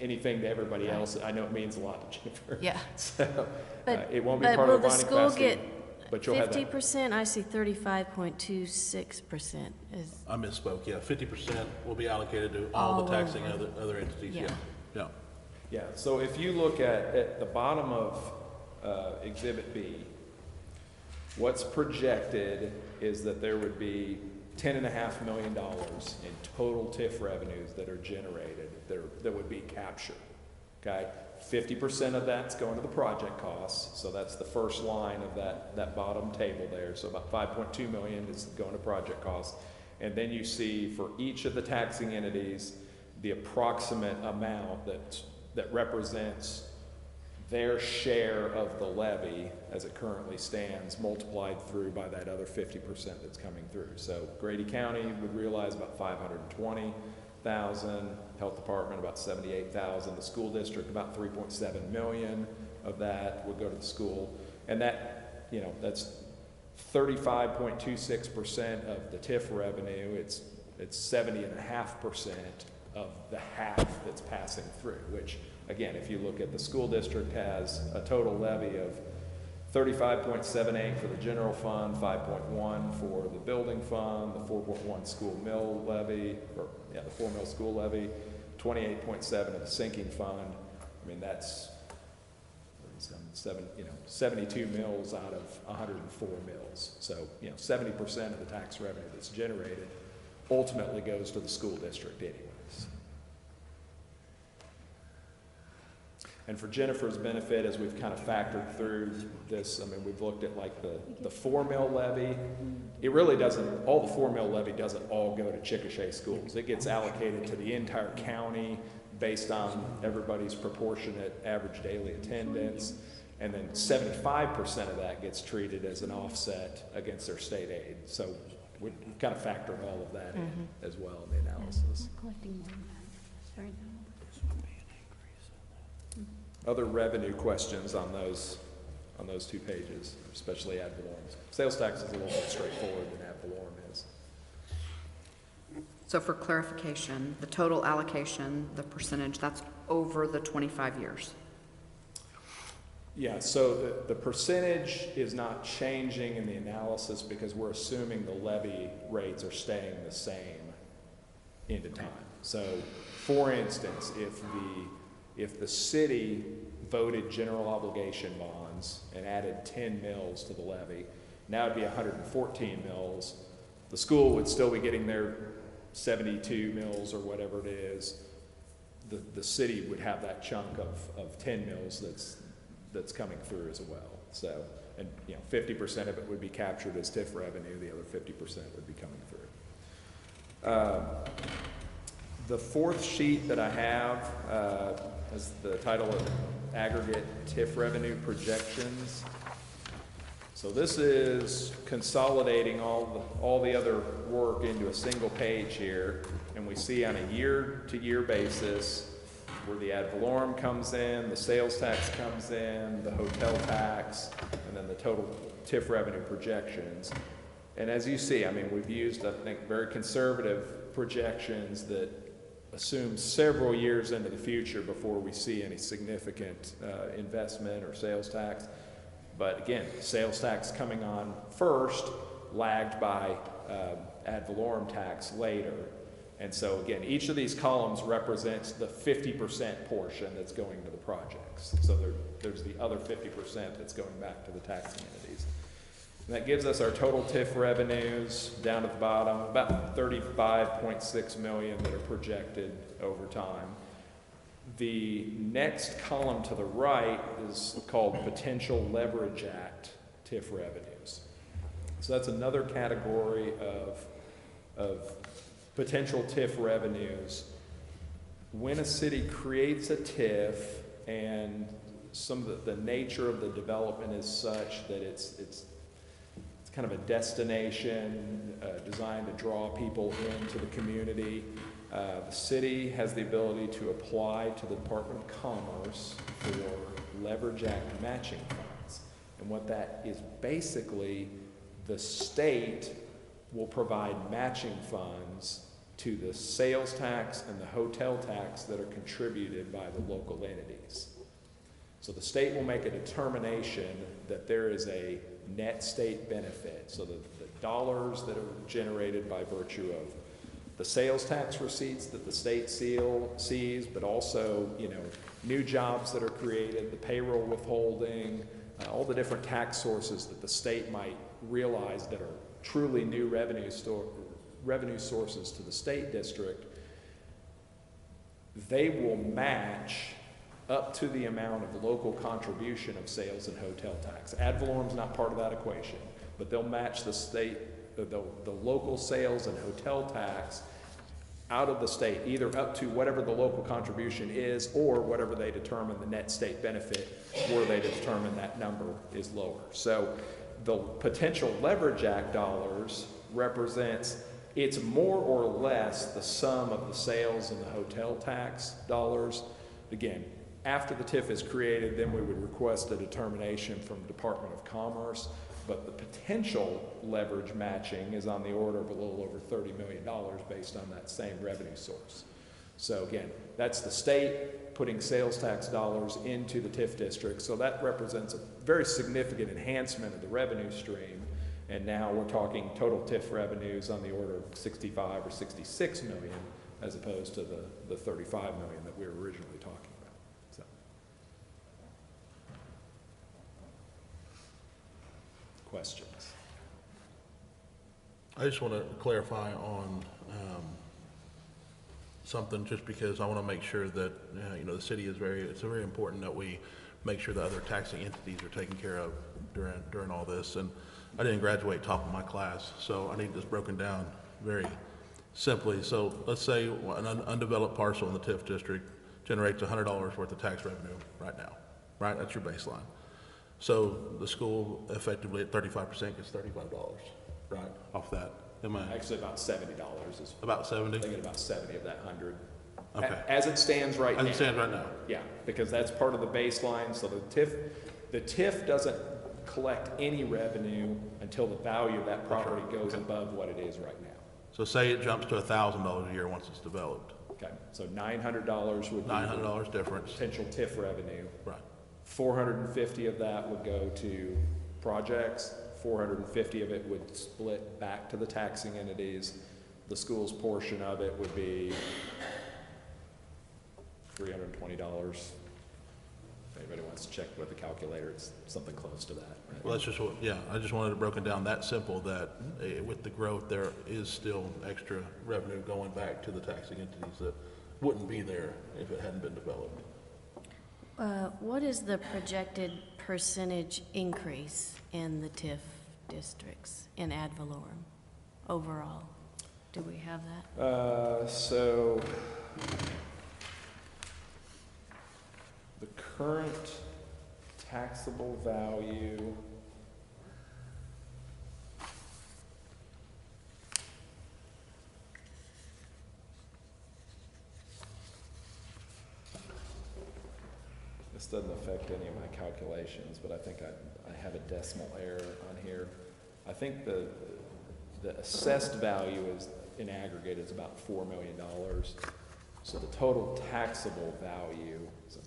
anything to everybody else. I know it means a lot to Jennifer. Yeah. So, But, it won't be but part will of the the bonding school capacity. but you'll have that. 50%, I see 35.26% is, I misspoke, yeah, 50% will be allocated to all All the taxing over. other entities, yeah, Yeah. yeah. Yeah, so if you look at the bottom of Exhibit B, what's projected is that there would be $10.5 million in total TIF revenues that are generated, that would be captured, okay? 50% of that's going to the project costs, so that's the first line of that bottom table there. So about 5.2 million is going to project costs. And then you see for each of the taxing entities, the approximate amount that represents their share of the levy as it currently stands, multiplied through by that other 50% that's coming through. So Grady County would realize about 520,000, Health Department about 78,000, the school district about 3.7 million of that would go to the school. And that, you know, that's 35.26% of the TIF revenue. It's 70.5% of the half that's passing through, which again, if you look at the school district has a total levy of 35.78 for the general fund, 5.1 for the building fund, the 4.1 school mill levy, or yeah, the 4 mill school levy, 28.7 of the sinking fund. I mean, that's 72 mills out of 104 mills. So, 70% of the tax revenue that's generated ultimately goes to the school district anyways. And for Jennifer's benefit, as we've kind of factored through this, I mean, we've looked at like the 4 mill levy. It really doesn't, all the 4 mill levy doesn't all go to Chickasha schools. It gets allocated to the entire county based on everybody's proportionate average daily attendance. And then 75% of that gets treated as an offset against their state aid. So we kind of factored all of that in as well in the analysis. Other revenue questions on those 2 pages, especially ad valorem. Sales tax is a little more straightforward than ad valorem is. So for clarification, the total allocation, the percentage, that's over the 25 years. Yeah, so the percentage is not changing in the analysis because we're assuming the levy rates are staying the same into time. So for instance, if the city voted general obligation bonds and added 10 mills to the levy, now it'd be 114 mills. The school would still be getting their 72 mills or whatever it is. The city would have that chunk of 10 mills that's coming through as well. So, and 50% of it would be captured as TIF revenue. The other 50% would be coming through. The 4th sheet that I have is the title of Aggregate TIF Revenue Projections. So this is consolidating all the other work into a single page here, and we see on a year-to-year basis where the ad valorem comes in, the sales tax comes in, the hotel tax, and then the total TIF revenue projections. And as you see, I mean, we've used, I think, very conservative projections that assume several years into the future before we see any significant investment or sales tax. But again, sales tax coming on first, lagged by ad valorem tax later. And so again, each of these columns represents the 50% portion that's going to the projects. So there's the other 50% that's going back to the taxing entities. And that gives us our total TIF revenues down at the bottom, about 35.6 million that are projected over time. The next column to the right is called Potential Leverage Act TIF revenues. So that's another category of potential TIF revenues. When a city creates a TIF and some of the nature of the development is such that it's kind of a destination designed to draw people into the community. The city has the ability to apply to the Department of Commerce for Leverage Act matching funds. And what that is basically, the state will provide matching funds to the sales tax and the hotel tax that are contributed by the local entities. So the state will make a determination that there is a net state benefit. So the dollars that are generated by virtue of the sales tax receipts that the state sees, but also, you know, new jobs that are created, the payroll withholding, all the different tax sources that the state might realize that are truly new revenue sources to the state district, they will match up to the amount of local contribution of sales and hotel tax. Ad valorem's not part of that equation, but they'll match the state, the local sales and hotel tax out of the state, either up to whatever the local contribution is or whatever they determine the net state benefit, where they determine that number is lower. So the potential Leverage Act dollars represents, it's more or less the sum of the sales and the hotel tax dollars. Again, after the TIF is created, then we would request a determination from the Department of Commerce, but the potential leverage matching is on the order of a little over $30 million based on that same revenue source. So again, that's the state putting sales tax dollars into the TIF district, so that represents a very significant enhancement of the revenue stream, and now we're talking total TIF revenues on the order of 65 or 66 million, as opposed to the 35 million that we were originally talking about. So. Questions? I just want to clarify on something, just because I want to make sure that, you know, the city is it's very important that we make sure that other taxing entities are taken care of during all this. And I didn't graduate top of my class, so I need this broken down very simply. So let's say an undeveloped parcel in the TIF district generates $100 worth of tax revenue right now, right? That's your baseline. So the school effectively at 35% gets $35, right, off that. Am I? Actually, about $70 is. About 70? I think about 70 of that 100. Okay. As it stands right now. As it stands right now. Yeah, because that's part of the baseline. So the TIF doesn't collect any revenue until the value of that property goes above what it is right now. So say it jumps to $1,000 a year once it's developed. Okay, so $900 would be $900 difference. potential TIF revenue. Right. 450 of that would go to projects. 450 of it would split back to the taxing entities. The school's portion of it would be $320. If anybody wants to check with the calculator, it's something close to that. Right? Well, that's just what, yeah, I just wanted it broken down that simple, that with the growth, there is still extra revenue going back to the taxing entities that wouldn't be there if it hadn't been developed. What is the projected percentage increase in the TIF districts in ad valorem overall? Do we have that? So the current taxable value this doesn't affect any of my calculations, but I think I have a decimal error on here. I think the assessed value is in aggregate is about $4 million. So the total taxable value, so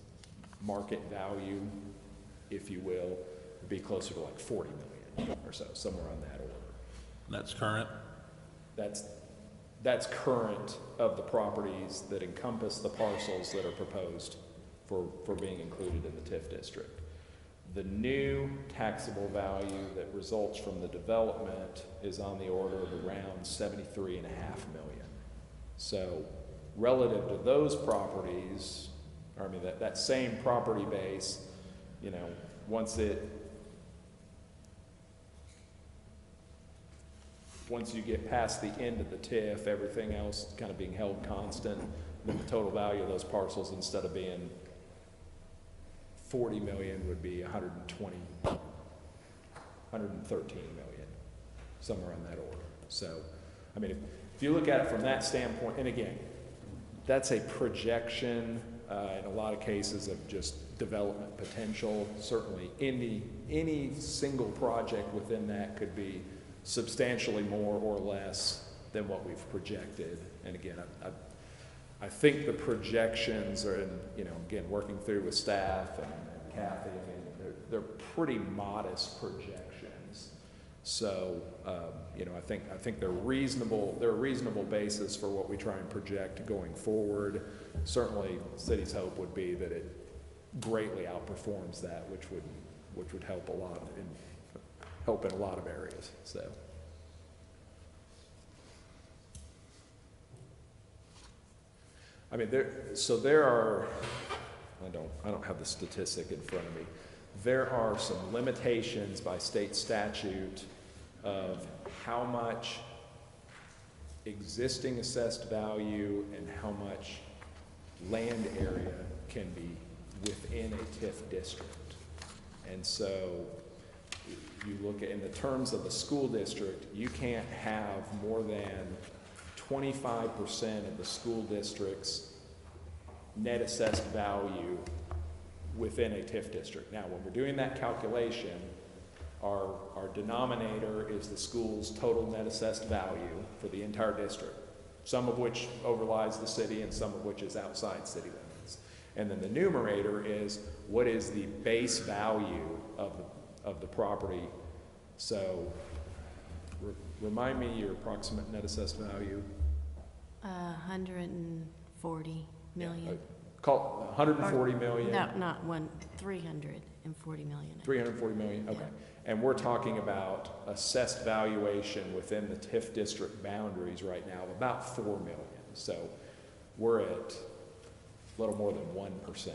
market value, if you will, would be closer to like 40 million or so, somewhere on that order. And that's current? That's current of the properties that encompass the parcels that are proposed for being included in the TIF district. The new taxable value that results from the development is on the order of around 73.5 million. So relative to those properties, or I mean that same property base, you know, once you get past the end of the TIF, everything else kind of being held constant, then the total value of those parcels, instead of being 40 million, would be 113 million, somewhere in that order. So, I mean, if you look at it from that standpoint, and again, that's a projection in a lot of cases of just development potential. Certainly any single project within that could be substantially more or less than what we've projected. And again, I think the projections are in, you know, again, working through with staff and Kathy, I mean, they're pretty modest projections. So, you know, I think they're reasonable. They're a reasonable basis for what we try and project going forward. Certainly, the city's hope would be that it greatly outperforms that, which would help a lot in a lot of areas. So. I mean, there are, I don't have the statistic in front of me. There are some limitations by state statute of how much existing assessed value and how much land area can be within a TIF district. And so you look at, in the terms of the school district, you can't have more than 25% of the school district's net assessed value within a TIF district. Now, when we're doing that calculation, our denominator is the school's total net assessed value for the entire district, some of which overlies the city and some of which is outside city limits. And then the numerator is what is the base value of the property. So remind me your approximate net assessed value. 140 million. Call 140 million. No, not 340 million. 340 million, okay. Yeah. And we're talking about assessed valuation within the TIF district boundaries right now of about 4 million. So we're at a little more than 1%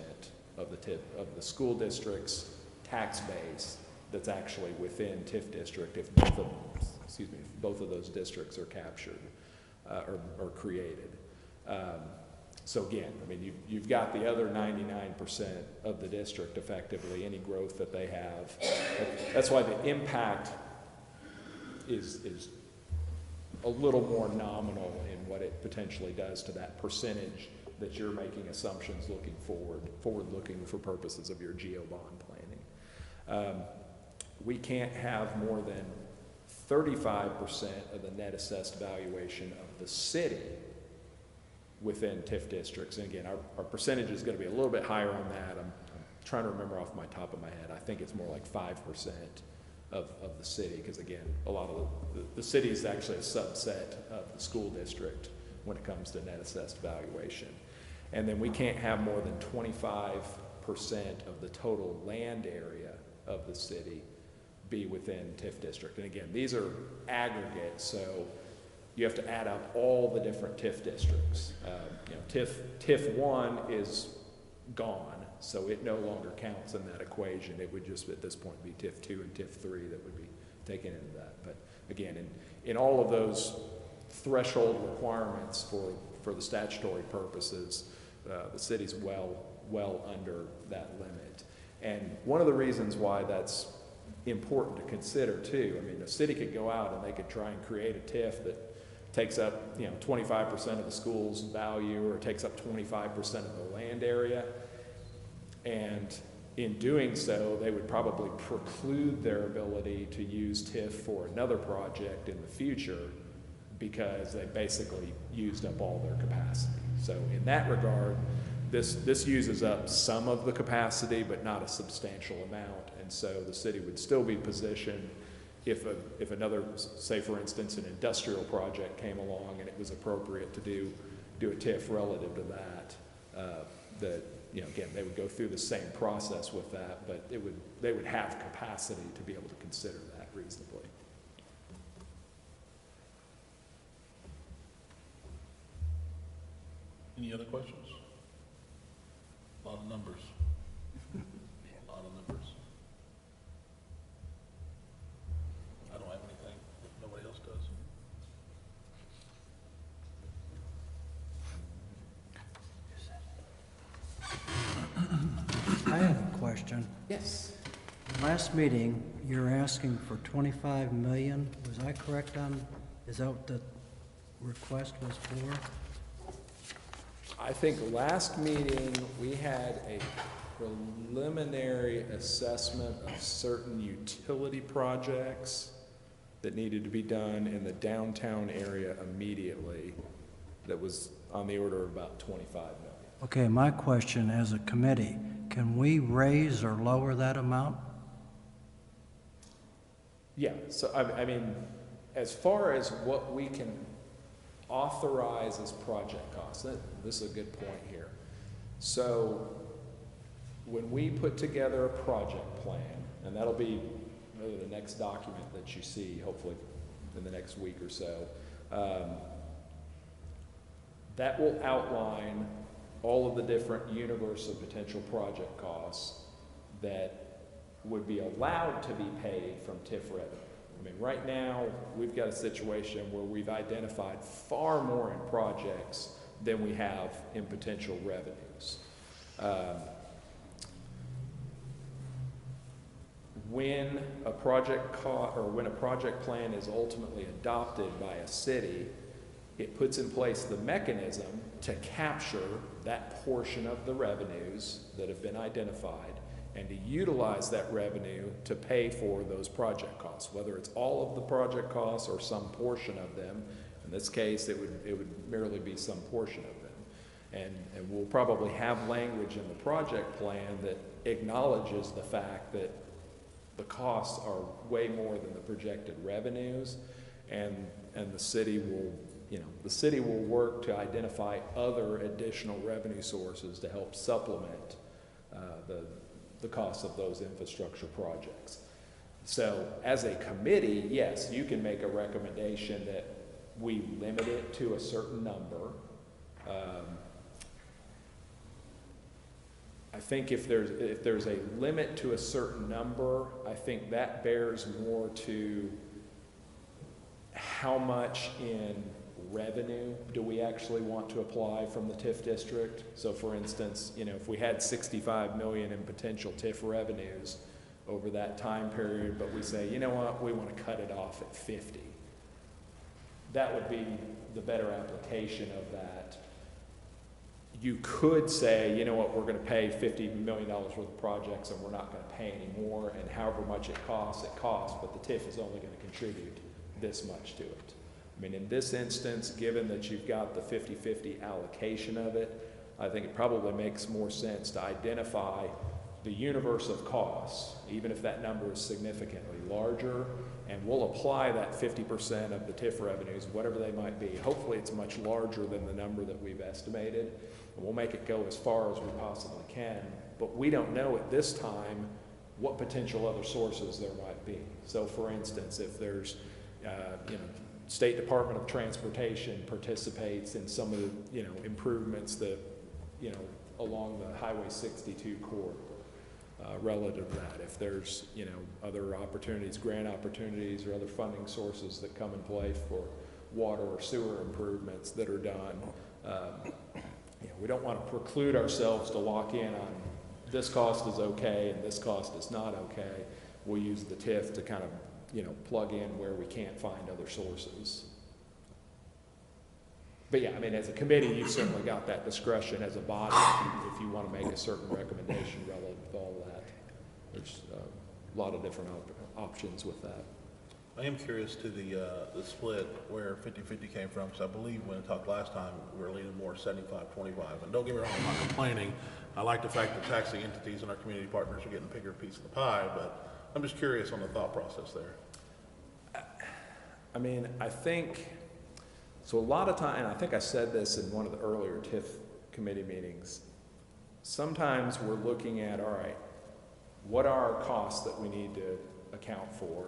of the school district's tax base that's actually within TIF district if both of those districts are captured or created. So again, I mean, you've got the other 99% of the district effectively, any growth that they have. That's why the impact is a little more nominal in what it potentially does to that percentage that you're making assumptions looking forward-looking for purposes of your geo bond planning. We can't have more than 35% of the net assessed valuation of the city within TIF districts. And again, our percentage is going to be a little bit higher on that. I'm trying to remember off my top of my head. I think it's more like 5% of the city, because again, a lot of the city is actually a subset of the school district when it comes to net assessed valuation. And then we can't have more than 25% of the total land area of the city be within TIF district. And again, these are aggregates, so you have to add up all the different TIF districts. You know, TIF 1 is gone, so it no longer counts in that equation. It would just at this point be TIF 2 and TIF 3 that would be taken into that. But again, in all of those threshold requirements for the statutory purposes, the city's well under that limit. And one of the reasons why that's important to consider too, I mean, the city could go out and they could try and create a TIF that takes up, 25% of the school's value, or takes up 25% of the land area. And in doing so, they would probably preclude their ability to use TIF for another project in the future because they basically used up all their capacity. So in that regard, this uses up some of the capacity, but not a substantial amount. And so the city would still be positioned if another, say for instance, an industrial project came along and it was appropriate to do a TIF relative to that, again, they would go through the same process with that, but they would have capacity to be able to consider that reasonably. Any other questions? A lot of numbers. A lot of numbers. I don't have anything if nobody else does. I have a question. Yes. Last meeting, you're asking for 25 million. Was I correct on, is that what the request was for? I think last meeting, we had a preliminary assessment of certain utility projects that needed to be done in the downtown area immediately that was on the order of about 25 million. Okay, my question as a committee, can we raise or lower that amount? Yeah, so I mean, as far as what we can authorize as project costs, this is a good point here. So when we put together a project plan, and that'll be really the next document that you see, hopefully in the next week or so, that will outline all of the different universe of potential project costs that would be allowed to be paid from TIF revenue. I mean, right now, we've got a situation where we've identified far more in projects than we have in potential revenues. When a project when a project plan is ultimately adopted by a city, it puts in place the mechanism to capture that portion of the revenues that have been identified and to utilize that revenue to pay for those project costs, whether it's all of the project costs or some portion of them. In this case, it would merely be some portion of them. And we'll probably have language in the project plan that acknowledges the fact that the costs are way more than the projected revenues, and the city will, the city will work to identify other additional revenue sources to help supplement the cost of those infrastructure projects. So as a committee, yes, you can make a recommendation that we limit it to a certain number. I think if there's a limit to a certain number, I think that bears more to how much in revenue do we actually want to apply from the TIF district. So for instance, if we had 65 million in potential TIF revenues over that time period, but we say, you know what, we want to cut it off at 50. That would be the better application of that. You could say, you know what, we're going to pay $50 million worth of projects and we're not going to pay any more, and however much it costs, but the TIF is only going to contribute this much to it. I mean, in this instance, given that you've got the 50-50 allocation of it, I think it probably makes more sense to identify the universe of costs, even if that number is significantly larger, and we'll apply that 50% of the TIF revenues, whatever they might be. Hopefully it's much larger than the number that we've estimated, and we'll make it go as far as we possibly can, but we don't know at this time what potential other sources there might be. So for instance, if there's, State Department of Transportation participates in some of the, improvements that, along the Highway 62 corridor. Relative to that, if there's other opportunities, grant opportunities, or other funding sources that come in play for water or sewer improvements that are done, we don't want to preclude ourselves to lock in on this cost is okay and this cost is not okay. We'll use the TIF to kind of plug in where we can't find other sources. But yeah, I mean, as a committee, you've certainly got that discretion as a body if you want to make a certain recommendation relative to all that. There's a lot of different options with that. I am curious to the split where 50-50 came from, because I believe when I talked last time, we were leaning more 75-25. And don't get me wrong, I'm not complaining. I like the fact that taxing entities and our community partners are getting a bigger piece of the pie, but I'm just curious on the thought process there. I mean, I think, so a lot of time, and I think I said this in one of the earlier TIF committee meetings, sometimes we're looking at, all right, what are our costs that we need to account for?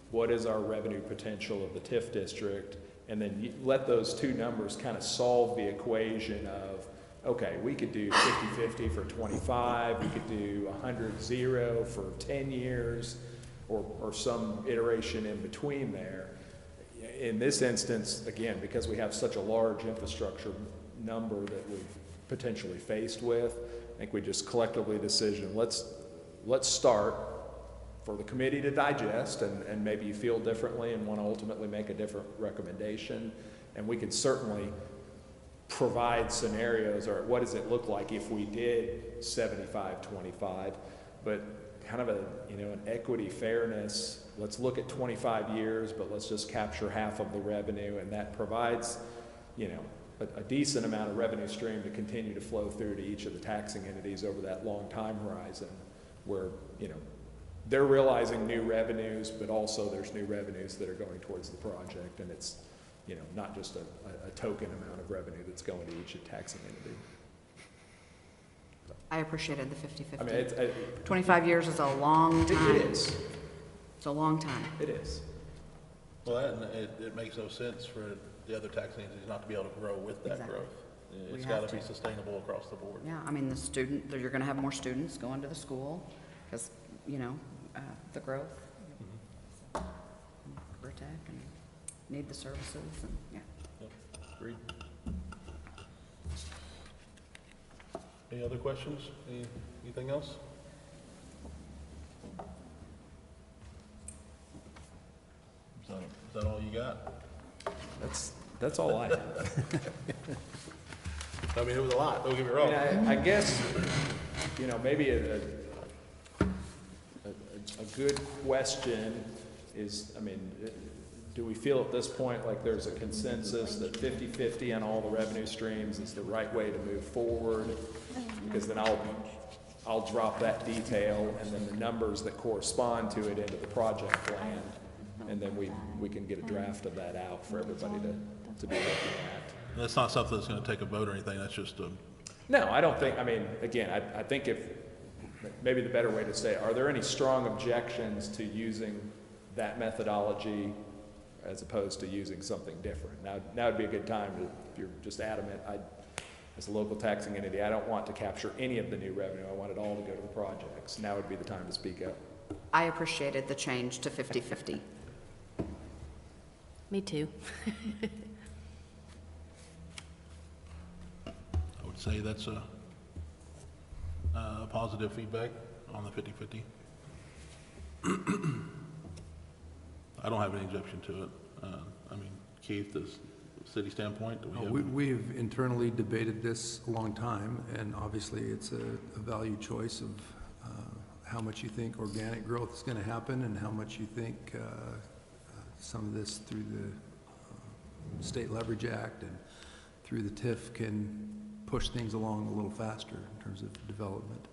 What is our revenue potential of the TIF district? And then you let those two numbers kind of solve the equation of, okay, we could do 50-50 for 25, we could do 100-0 for 10 years, or some iteration in between there. In this instance, again, because we have such a large infrastructure number that we've potentially faced with, I think we just collectively decision, let's start for the committee to digest, and maybe you feel differently and want to ultimately make a different recommendation, and we could certainly provide scenarios, or what does it look like if we did 75-25, but kind of an equity fairness, let's look at 25 years, but let's just capture half of the revenue, and that provides, a decent amount of revenue stream to continue to flow through to each of the taxing entities over that long time horizon, where, you know, they're realizing new revenues, but also there's new revenues that are going towards the project, and it's, you know, not just a token amount of revenue that's going to each taxing entity. I appreciated the 50/50. I mean, it's, 25 years is a long time. it is. It's a long time. It is. Well, and it makes no sense for the other taxing entities not to be able to grow with that Exactly. growth. We It's have got to be to. sustainable across the board. Yeah, I mean, you're going to have more students going to the school because, you know, the growth. Career tech and need the services and, yeah. Yep, agreed. Any other questions? Anything else? Is that all you got? That's all I have. I mean, it was a lot, don't get me I wrong. mean, I guess, you know, maybe a good question is, I mean, do we feel at this point like there's a consensus that 50/50 on all the revenue streams is the right way to move forward? Because then I'll drop that detail and then the numbers that correspond to it into the project plan. And then we can get a draft of that out for everybody to be looking at. That's not something that's going to take a vote or anything, that's just a, No, I don't think, I mean, again, I think if, maybe the better way to say, are there any strong objections to using that methodology as opposed to using something different? Now would be a good time to, if you're just adamant, as a local taxing entity, I don't want to capture any of the new revenue, I want it all to go to the projects. Now would be the time to speak up. I appreciated the change to 50/50. Me too. I would say that's a positive feedback on the 50/50. I don't have any objection to it. I mean, Keith, does city standpoint, do we have? We've internally debated this a long time, and obviously it's a value choice of how much you think organic growth is going to happen and how much you think some of this through the State Leverage Act and through the TIF can push things along a little faster in terms of development.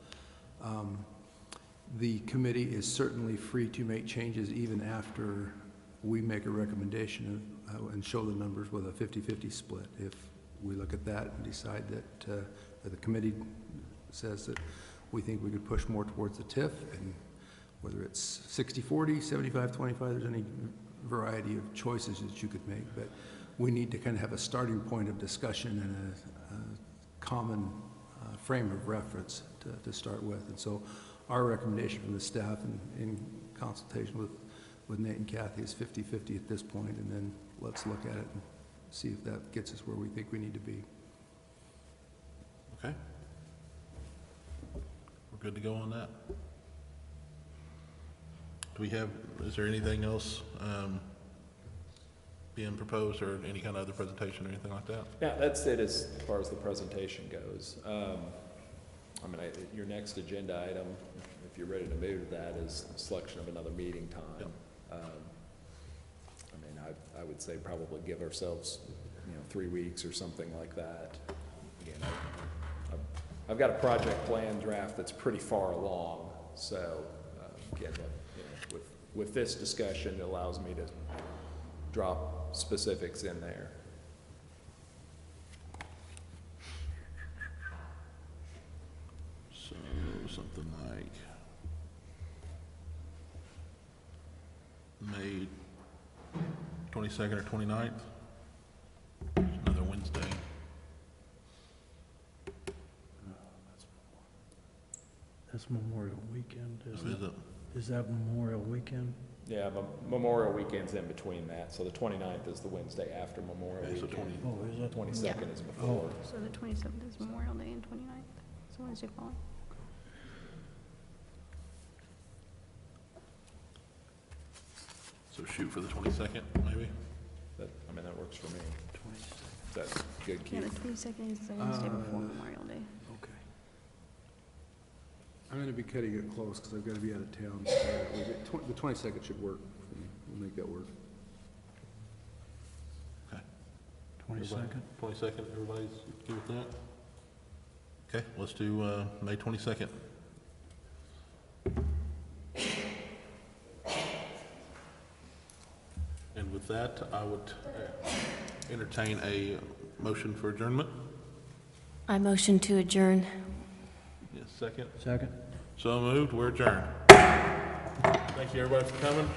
The committee is certainly free to make changes even after we make a recommendation of, and show the numbers with a 50/50 split. If we look at that and decide that the committee says that we think we could push more towards the TIF, and whether it's 60/40, 75/25, there's any variety of choices that you could make, but we need to kind of have a starting point of discussion and a common frame of reference to start with. And so our recommendation from the staff in consultation with Nate and Kathy is 50/50 at this point, and then let's look at it and see if that gets us where we think we need to be. Okay. We're good to go on that. Do we have, is there anything else being proposed or any kind of other presentation or anything like that? Yeah, that's it as far as the presentation goes. I mean, your next agenda item, if you're ready to move to that, is selection of another meeting time. Yep. I mean, I would say probably give ourselves, 3 weeks or something like that. Again, I've got a project plan draft that's pretty far along, so again, with this discussion, it allows me to drop specifics in there. So something like May 22nd or 29th, another Wednesday. That's Memorial Weekend, Is isn't it? it? Is that Memorial Weekend? Yeah, Memorial Weekend's in between that, so the 29th is the Wednesday after Memorial Okay, so Weekend. 20. Oh, is it? 22nd is before. So the 27th is Memorial Day and 29th, so Wednesday following. So shoot for the 22nd, maybe? That works for me. That's good, Yeah, the Keith. 22nd is the Wednesday before Memorial Day. Okay. I'm going to be cutting it close because I've got to be out of town. So the 22nd should work for me. We'll make that work. Okay. 22nd? 22nd, everybody's good with that? Okay, let's do May 22nd. And with that, I would entertain a motion for adjournment. I motion to adjourn. Yes, second. Second? So moved, we're adjourned. Thank you, everybody, for coming.